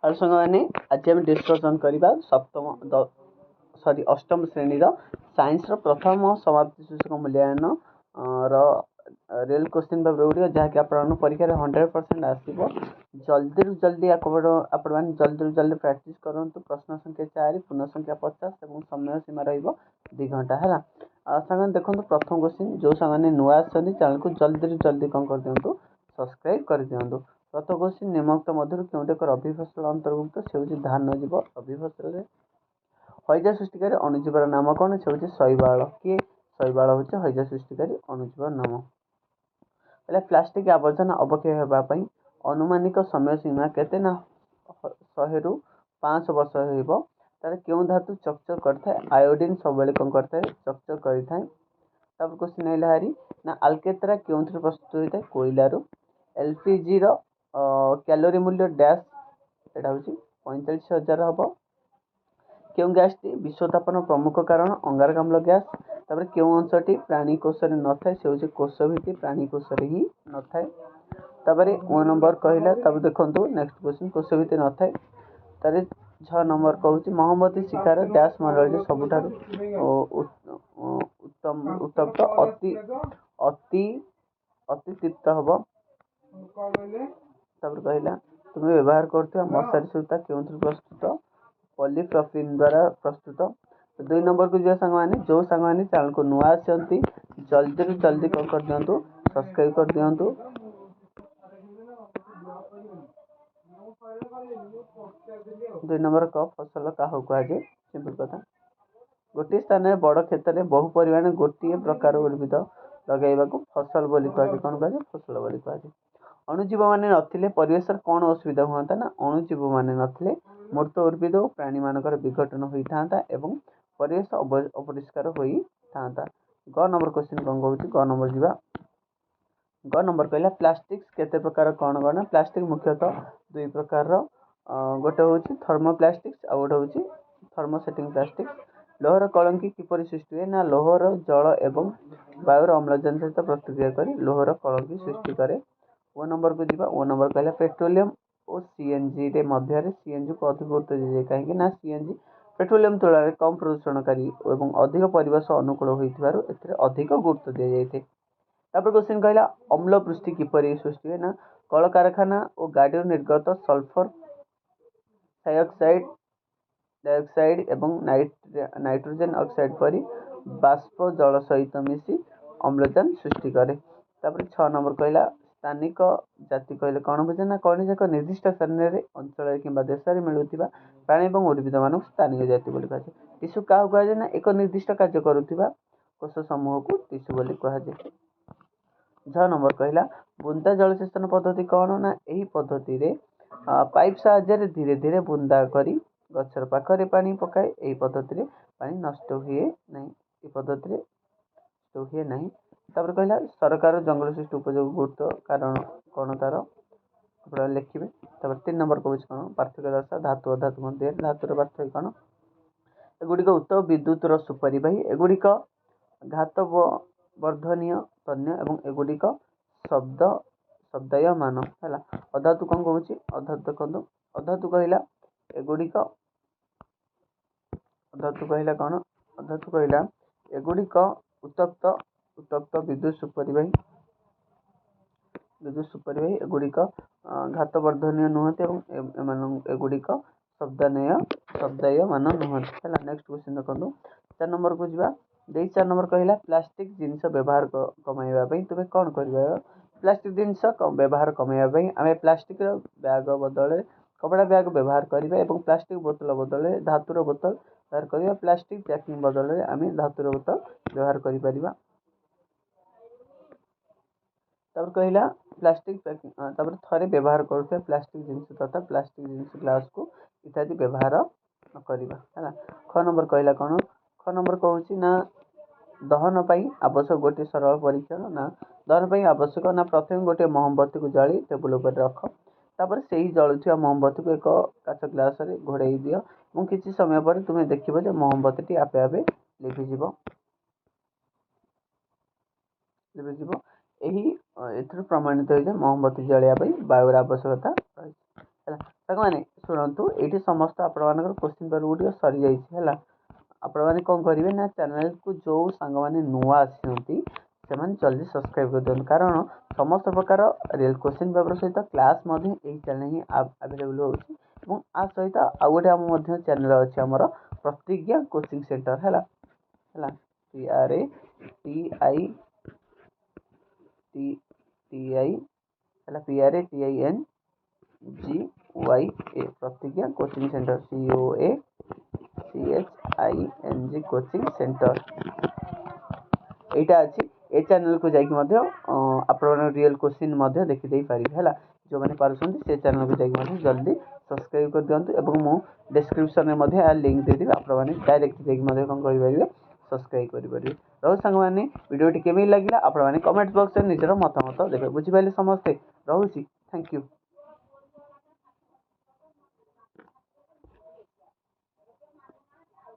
Hello सांग मैंने आज आम डिस्कसन करवा अष्टम श्रेणी साइंस प्रथम समाप्ति सूचक मूल्यांकन रियल क्वेश्चन भाव गुड़ जहाँकि आप परीक्षा 100% आसो जल्दी जल्दी आपण जल्दी प्राक्ट करूँ। प्रश्न संख्या 4 पूर्ण संख्या 50 और समय सीमा रही घंटा है सांग देखो प्रथम क्वेश्चन जो सांग नुआ चैनल को जल्दी जल्दी कौन कर दिंतु सब्सक्राइब कर दिंतु। प्रथम क्वेश्चन निम्नलिखित मध्य क्यों एक रबी फसल अंतर्भुक्त से हूँ धान जीव रबी फसल हईजा सृष्टिकारी अणुजीवर नाम कौन से हूँ शैवाल किए शैवाल हूँ हईजा सृष्टिकारी अणुजीवर नाम। पहले प्लास्टिक आवर्जना अवक्षय होगापी अनुमानिक समय सीमा केते ना 100 रु 500 वर्ष हो तार क्यों धातु चकचक करता आयोडीन सब कौन करता है चकचक करता है। तब क्वेश्चन है हारी ना आल्केत्रा क्यों प्रस्तुत होता है कोयलू। एलपीजी कैलोरी मूल्य डैश एटा हूँ 45,000 हम। क्यों गैस टी विश्वतापन प्रमुख कारण अंगारकाम्ल गैस। तापर क्यों अंशटी प्राणी कोश न थाए से हूँ कोश भित्ति प्राणी कोश ही न थाए। तापर 1 नंबर कहला तब देखो नेक्स्ट क्वेश्चन कोश भित्ति न थाए तार 6 नंबर कहूँ मोहम्मती शिकार डैश मंडल सबुठार उत्तप्त अति अति अति तीप्त हम। तापर कहला तुम व्यवहार कर मशारी सूता क्यों प्रस्तुत पॉलीप्रॉपिलीन द्वारा प्रस्तुत। 2 नंबर को जो सांग मैंने चैनल को नुआ आसती जल्दी जल्दी कौन कर दिंतु सब्सक्राइब कर दिंतु। 2 नंबर क फसल क्या कहुए सिंपल कथा गोटे स्थान में बड़ क्षेत्र में बहु परिमाण गोटे प्रकार उद्भिद लगेगा फसल बोली कहुए कौन कहुए फसल बोली कहुए। अणुजीव मैंने नथिले परिवेश कौन असुविधा हुआ ना अणुजीव मैंने नथिले मृत उद्भिद और प्राणी मानकर विघटन होता एवं परिवेश अपरिष्कार होता। ग नंबर क्वेश्चन कौन कहूँ ग नंबर जीवा ग नंबर कहला प्लास्टिक्स केते प्रकार कौन कौन प्लास्टिक मुख्यतः 2 प्रकार गोटे हूँ थर्मोप्लास्टिक्स आ गोटे हूँ थर्मोसेटिंग प्लास्टिक्स। लोहर कलंकी किपरि सृष्टि हुए ना लोहर जल एवं वायुर अम्लजान सहित प्रतिक्रिया कर लोहर कलंकी सृष्टि करे। 1 नंबर को जीवा 1 नंबर कहला पेट्रोलियम और सीएनजी रे मध्य सीएनजी को अधिक गुरुत्व दी जाए कहीं ना सीएनजी पेट्रोलियम तुलन में कम प्रदूषणकारी और अधिक परिवेश अनुकूल होती अधिक गुरुत्व दी जाए। तापर क्वेश्चन कहला अम्ल पृष्ठि किपरि सृष्टि हुए ना कल कारखाना और गाड़ी निर्गत सल्फर डाइऑक्साइड एवं नाइट्रोजन ऑक्साइड परी बाष्प जल सहित मिसी अम्लजान सृष्टि करे। तापर 6 नंबर कहला स्थानिक जाति कहले कौन बुझे ना कौन एक निर्दिष्ट स्थान में अंचल कि देश में मिलूवा प्राणी और उद्भिद मान स्थानीय जाति बोली कहुए। टिश्यू क्या कहुए ना एक निर्दिष्ट कार्य करुवा कोष समूह को टिश्यू बोली कहुए। 6 नंबर कहला बुंदा जलसेचन पद्धति कौन ना यही पद्धति रे पाइप साहाय्य धीरे धीरे बुंदा करी गचर पाखरे पानी पकाए यही पद्धति रे पानी नष्ट हुए नहीं ये पद्धति रे नष्ट हुए नहीं। तापर कहला सरकार जंगल सृष्टि उपयोग गुरुत्व कारण कौन तार आप लिखिए। तापर 3 नंबर कहूँ कौन पार्थक्य दर्शा धातु अधातु मध्य धातुर पार्थक्य कौन एगुड़िक उत्तम विद्युत सुपरिवाही एगुड़िक घात वर्धनीय तन्य एवं एगुड़िक शब्दायमान है। अधातु कौन कहूँ अधातु देखो अधातु कहला एगुड़िक अधातु कहला कौन अधातु कहला एगुड़िक उत्तप्त उत्तप्त विद्युत सुपरिवाही एगुड़िक घात वर्धनीय नुहति एगुड़िक शब्दायमान नुहति है। नेक्स्ट क्वेश्चन देखो 4 नंबर को जीवा 4 नंबर कहला प्लास्टिक जिनस व्यवहार कमाइवाई तुम्हें कौन कर प्लास्टिक जिनस व्यवहार कमाइवाई आम प्लास्टिक बैग बदल कपड़ा बैग व्यवहार करवा और प्लास्टिक बोतल बदल धातुर बोतल व्यवहार करवा प्लास्टिक पैकिंग बदल आम धातुर बोतल व्यवहार कर। तब कहला प्लास्टिक पैकिंग तब थे व्यवहार करुवा प्लास्टिक जिनस तथा प्लास्टिक जिनस ग्लास को इत्यादि व्यवहार करवा है। ख नंबर कहला कौन ख नंबर कहूँ ना दहन पाई आवश्यक गोटे सरल परीक्षण ना दहन पाई आवश्यक ना प्रथम गोटे मोमबत्ती को जाली टेबुल पर रख तापर से ही जलुवा मोमबत्ती को एक काच ग्लास रे घोड़े दियो और किसी समय पर तुम्हें देखिए मोमबत्ती आपे आपे लिभिज यही प्रमाणित हो मोमबत्ती जलिया वायुर आवश्यकता रही। ହେଲା ସାଙ୍ଗମାନେ ଶୁଣନ୍ତୁ ଏଇଠି ସମସ୍ତ ଆପଣମାନଙ୍କର କ୍ୱେଶ୍ଚିନ୍ ପେପର୍ ଗୁଡ଼ିକ ସରିଯାଇଛି ହେଲା। ଆପଣମାନେ କ'ଣ କରିବେ ନା ଚ୍ୟାନେଲ୍କୁ ଯେଉଁ ସାଙ୍ଗମାନେ ନୂଆ ଆସିଛନ୍ତି ସେମାନେ ଜଲ୍ଦି ସବସ୍କ୍ରାଇବ୍ କରିଦିଅନ୍ତୁ, କାରଣ ସମସ୍ତ ପ୍ରକାର ରିଏଲ୍ କ୍ୱେଶ୍ଚିନ୍ ପେପର୍ ସହିତ କ୍ଲାସ୍ ମଧ୍ୟ ଏହି ଚ୍ୟାନେଲ୍ ହିଁ ଆଭେଲେବୁଲ୍ ହେଉଛି। ଏବଂ ଆ ସହିତ ଆଉ ଗୋଟେ ଆମ ମଧ୍ୟ ଚ୍ୟାନେଲ୍ ଅଛି ଆମର ପ୍ରତିଜ୍ଞା କୋଚିଂ ସେଣ୍ଟର ହେଲା ହେଲା PRATINGYA ପ୍ରତିଜ୍ଞା coaching centre COACHING coaching centre ଏଇଟା ଅଛି। ଏ ଚ୍ୟାନେଲ୍କୁ ଯାଇକି ମଧ୍ୟ ଆପଣଙ୍କର ରିଏଲ୍ କ୍ୱେଶ୍ଚିନ୍ ମଧ୍ୟ ଦେଖିଦେଇପାରିବେ ହେଲା। ଯେଉଁମାନେ ପାରୁଛନ୍ତି ସେ ଚ୍ୟାନେଲ୍କୁ ଯାଇକି ମଧ୍ୟ ଜଲ୍ଦି ସବସ୍କ୍ରାଇବ୍ କରିଦିଅନ୍ତୁ ଏବଂ ମୁଁ ଡେସ୍କ୍ରିପ୍ସନ୍ରେ ମଧ୍ୟ ଏହା ଲିଙ୍କ୍ ଦେଇଦେବି, ଆପଣମାନେ ଡାଇରେକ୍ଟ ଯାଇକି ମଧ୍ୟ କ'ଣ କରିପାରିବେ ସବସ୍କ୍ରାଇବ୍ କରିପାରିବେ। ରହୁ ସାଙ୍ଗମାନେ ଭିଡ଼ିଓଟି କେମିତି ଲାଗିଲା ଆପଣମାନେ କମେଣ୍ଟ ବକ୍ସରେ ନିଜର ମତାମତ ଦେବେ। ବୁଝିପାରିଲେ ସମସ୍ତେ? ରହୁଛି, ଥ୍ୟାଙ୍କ ୟୁ।